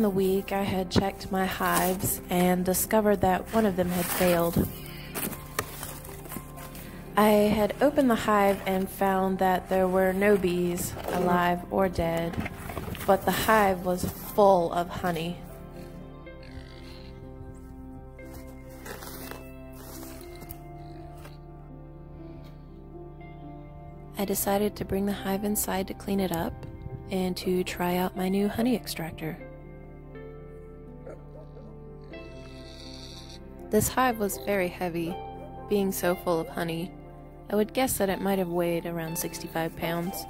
in the week, I had checked my hives and discovered that one of them had failed. I had opened the hive and found that there were no bees, alive or dead, but the hive was full of honey. I decided to bring the hive inside to clean it up and to try out my new honey extractor. This hive was very heavy, being so full of honey. I would guess that it might have weighed around 65 pounds.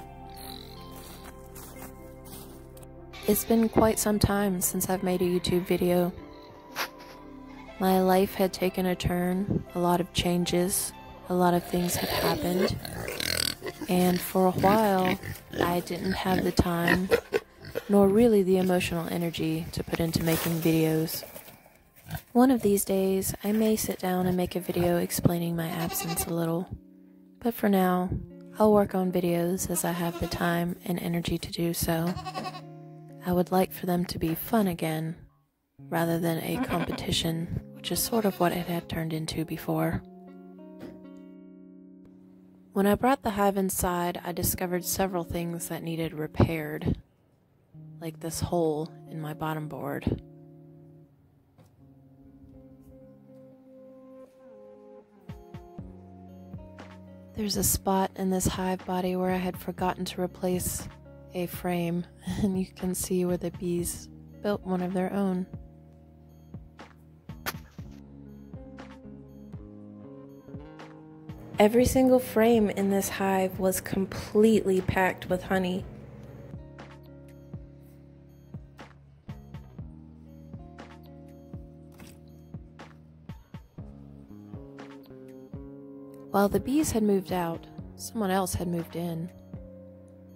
It's been quite some time since I've made a YouTube video. My life had taken a turn, a lot of changes, a lot of things had happened, and for a while I didn't have the time, nor really the emotional energy to put into making videos. One of these days I may sit down and make a video explaining my absence a little. But for now, I'll work on videos as I have the time and energy to do so. I would like for them to be fun again, rather than a competition, which is sort of what it had turned into before. When I brought the hive inside, I discovered several things that needed repaired, like this hole in my bottom board. There's a spot in this hive body where I had forgotten to replace a frame, and you can see where the bees built one of their own. Every single frame in this hive was completely packed with honey. While the bees had moved out, someone else had moved in.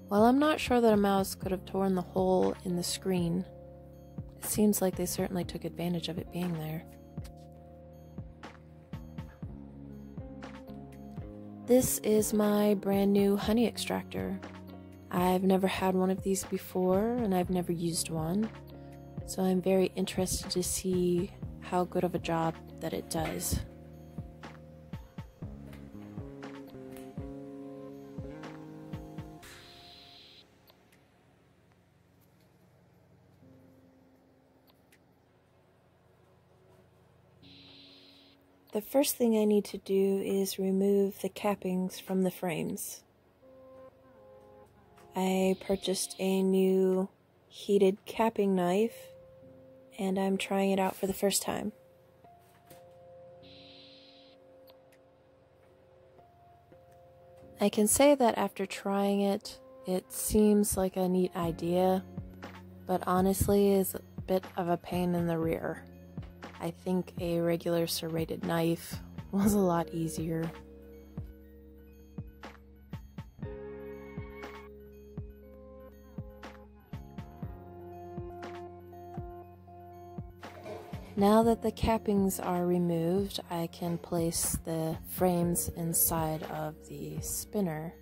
While I'm not sure that a mouse could have torn the hole in the screen, it seems like they certainly took advantage of it being there. This is my brand new honey extractor. I've never had one of these before, and I've never used one, so I'm very interested to see how good of a job that it does. The first thing I need to do is remove the cappings from the frames. I purchased a new heated capping knife, and I'm trying it out for the first time. I can say that after trying it, it seems like a neat idea, but honestly is a bit of a pain in the rear. I think a regular serrated knife was a lot easier. Now that the cappings are removed, I can place the frames inside of the spinner.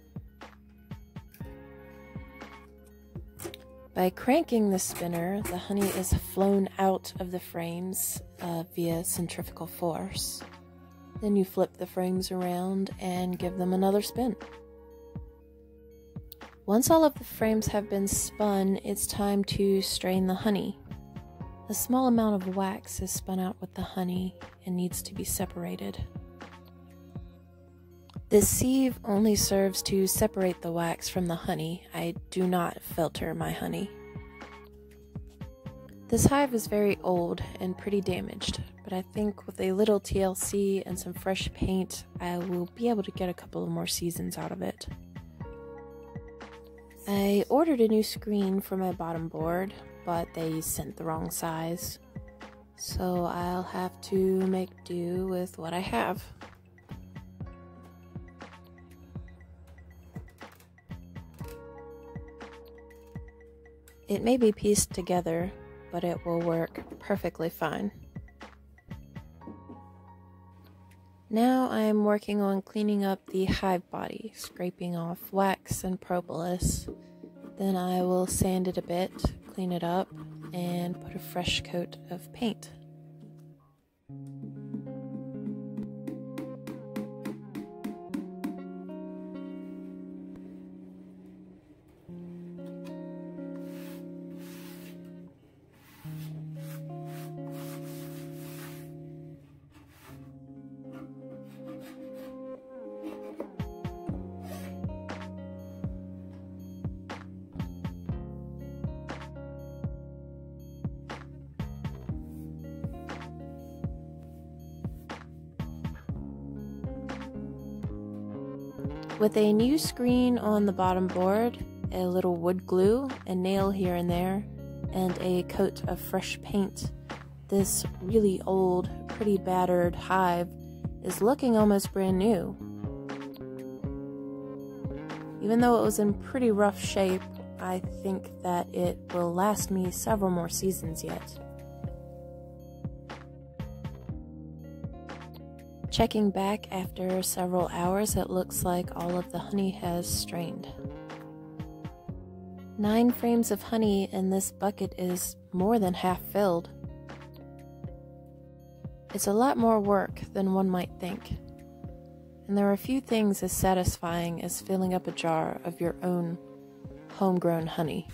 By cranking the spinner, the honey is flown out of the frames via centrifugal force. Then you flip the frames around and give them another spin. Once all of the frames have been spun, it's time to strain the honey. A small amount of wax is spun out with the honey and needs to be separated. This sieve only serves to separate the wax from the honey. I do not filter my honey. This hive is very old and pretty damaged, but I think with a little TLC and some fresh paint, I will be able to get a couple of more seasons out of it. I ordered a new screen for my bottom board, but they sent the wrong size, so I'll have to make do with what I have. It may be pieced together, but it will work perfectly fine. Now I'm working on cleaning up the hive body, scraping off wax and propolis. Then I will sand it a bit, clean it up, and put a fresh coat of paint. With a new screen on the bottom board, a little wood glue, a nail here and there, and a coat of fresh paint, this really old, pretty battered hive is looking almost brand new. Even though it was in pretty rough shape, I think that it will last me several more seasons yet. Checking back after several hours, it looks like all of the honey has strained. 9 frames of honey in this bucket is more than half filled. It's a lot more work than one might think. And there are few things as satisfying as filling up a jar of your own homegrown honey.